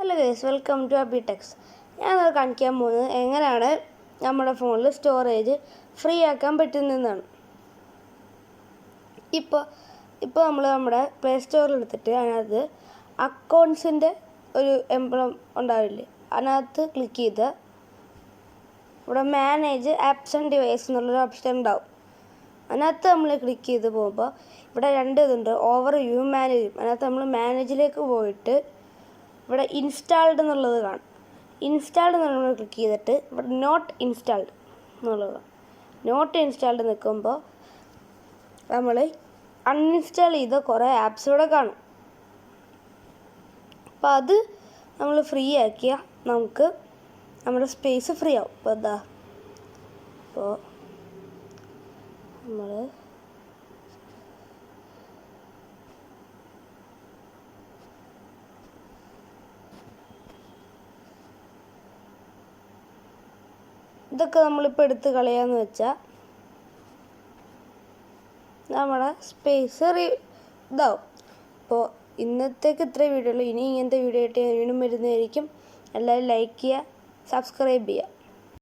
Hello guys, welcome to അബിടെക്സ്. ഞാനത് കാണിക്കാൻ പോകുന്നത് എങ്ങനെയാണ് നമ്മുടെ ഫോണിൽ സ്റ്റോറേജ് ഫ്രീ ആക്കാൻ പറ്റുന്നതെന്നാണ്. ഇപ്പോൾ നമ്മൾ നമ്മുടെ പ്ലേ സ്റ്റോറിൽ എടുത്തിട്ട് അതിനകത്ത് അക്കൗണ്ട്സിൻ്റെ ഒരു എംബ്ലം ഉണ്ടാവില്ലേ, അതിനകത്ത് ക്ലിക്ക് ചെയ്ത് ഇവിടെ മാനേജ് ആപ്സ് ആൻഡ് ഡിവൈസ് എന്നുള്ളൊരു ഓപ്ഷൻ ഉണ്ടാവും. അതിനകത്ത് നമ്മൾ ക്ലിക്ക് ചെയ്ത് പോകുമ്പോൾ ഇവിടെ രണ്ട് ഇതുണ്ട്, ഓവർ വ്യൂ, മാനേജ്. അതിനകത്ത് നമ്മൾ മാനേജിലേക്ക് പോയിട്ട് ഇവിടെ ഇൻസ്റ്റാൾഡ് എന്നുള്ളത് കാണും. ഇൻസ്റ്റാൾഡ് നമ്മൾ ക്ലിക്ക് ചെയ്തിട്ട് ഇവിടെ നോട്ട് ഇൻസ്റ്റാൾഡ് എന്നുള്ളത്, നോട്ട് ഇൻസ്റ്റാൾഡ് നിൽക്കുമ്പോൾ നമ്മൾ അൺഇൻസ്റ്റാൾ ചെയ്ത കുറേ ആപ്സ് ഇവിടെ കാണും. അപ്പോൾ അത് നമ്മൾ ഫ്രീ ആക്കിയാൽ നമുക്ക് നമ്മുടെ സ്പേസ് ഫ്രീ ആവും. അപ്പോൾ നമ്മൾ ഇതൊക്കെ നമ്മളിപ്പോൾ എടുത്ത് കളയാന്ന് വെച്ചാൽ നമ്മുടെ സ്പേസ് ഇതാവും. അപ്പോൾ ഇന്നത്തേക്ക് ഇത്രയും വീഡിയോ ഉള്ളൂ. ഇനി ഇങ്ങനത്തെ വീഡിയോ ആയിട്ട് വീണ്ടും വരുന്നതായിരിക്കും. എല്ലാവരും ലൈക്ക് ചെയ്യുക, സബ്സ്ക്രൈബ് ചെയ്യുക.